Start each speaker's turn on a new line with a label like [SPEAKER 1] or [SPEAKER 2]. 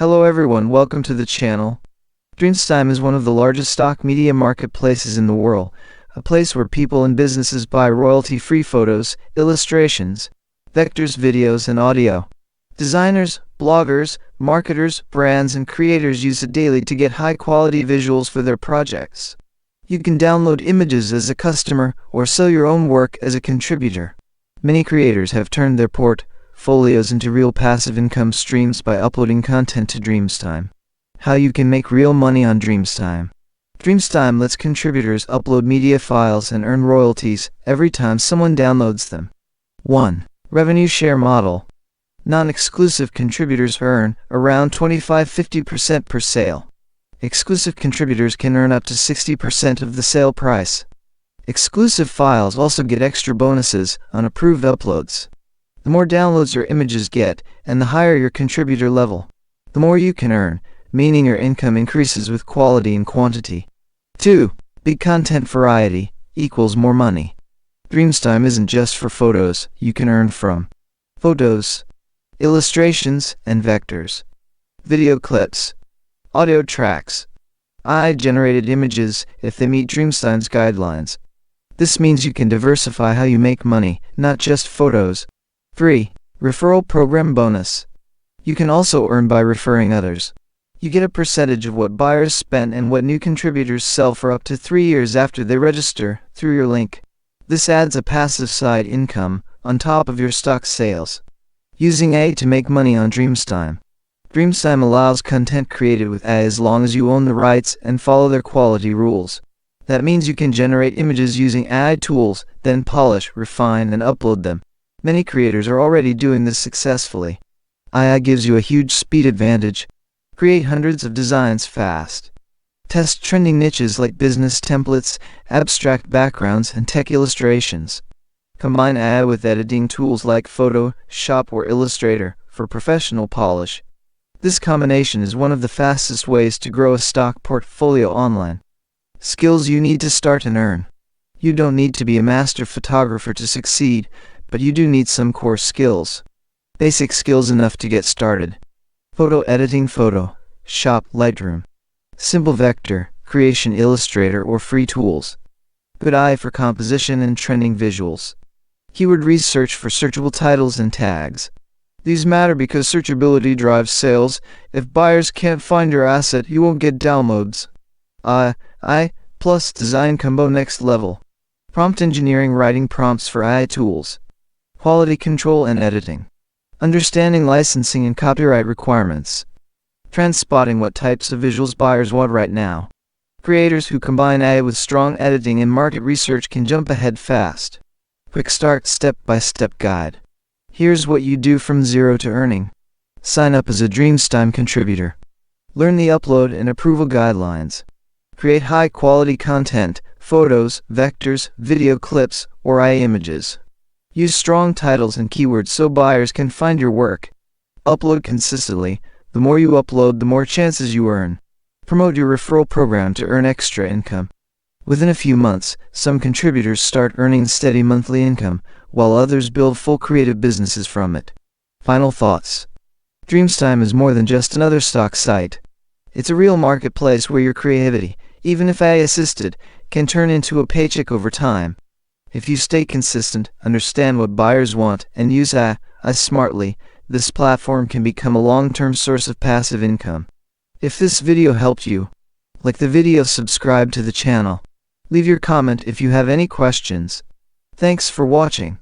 [SPEAKER 1] Hello everyone, welcome to the channel. Dreamstime is one of the largest stock media marketplaces in the world, a place where people and businesses buy royalty-free photos, illustrations, vectors, videos, and audio. Designers, bloggers, marketers, brands, and creators use it daily to get high-quality visuals for their projects. You can download images as a customer or sell your own work as a contributor. Many creators have turned their portfolios into real passive income streams by uploading content to Dreamstime. How you can make real money on Dreamstime. Dreamstime lets contributors upload media files and earn royalties every time someone downloads them. 1. Revenue share model. Non-exclusive contributors earn around 25–50% per sale. Exclusive contributors can earn up to 60% of the sale price. Exclusive files also get extra bonuses on approved uploads. The more downloads your images get, and the higher your contributor level, the more you can earn, meaning your income increases with quality and quantity. 2. Big content variety equals more money. Dreamstime isn't just for photos. You can earn from photos, illustrations, and vectors, video clips, audio tracks, AI-generated images if they meet Dreamstime's guidelines. This means you can diversify how you make money, not just photos. 3. Referral program bonus. You can also earn by referring others. You get a percentage of what buyers spend and what new contributors sell for up to 3 years after they register through your link. This adds a passive side income on top of your stock sales. Using AI to make money on Dreamstime. Dreamstime allows content created with AI as long as you own the rights and follow their quality rules. That means you can generate images using AI tools, then polish, refine, and upload them. Many creators are already doing this successfully. AI gives you a huge speed advantage. Create hundreds of designs fast. Test trending niches like business templates, abstract backgrounds, and tech illustrations. Combine AI with editing tools like Photoshop or Illustrator for professional polish. This combination is one of the fastest ways to grow a stock portfolio online. Skills you need to start and earn. You don't need to be a master photographer to succeed, but you do need some core skills. Basic skills enough to get started. Photo editing, Photoshop, Lightroom. Simple vector creation, Illustrator, or free tools. Good eye for composition and trending visuals. Keyword research for searchable titles and tags. These matter because searchability drives sales. If buyers can't find your asset, you won't get downloads. AI plus design combo next level. Prompt engineering, writing prompts for AI tools. Quality control and editing. Understanding licensing and copyright requirements. Trend spotting, what types of visuals buyers want right now. Creators who combine AI with strong editing and market research can jump ahead fast. Quick start, step-by-step guide. Here's what you do from zero to earning. Sign up as a Dreamstime contributor. Learn the upload and approval guidelines. Create high-quality content, photos, vectors, video clips, or AI images. Use strong titles and keywords so buyers can find your work. Upload consistently. The more you upload, the more chances you earn. Promote your referral program to earn extra income. Within a few months, some contributors start earning steady monthly income, while others build full creative businesses from it. Final thoughts. Dreamstime is more than just another stock site. It's a real marketplace where your creativity, even if AI-assisted, can turn into a paycheck over time. If you stay consistent, understand what buyers want, and use AI smartly, this platform can become a long-term source of passive income. If this video helped you, like the video, subscribe to the channel. Leave your comment if you have any questions. Thanks for watching.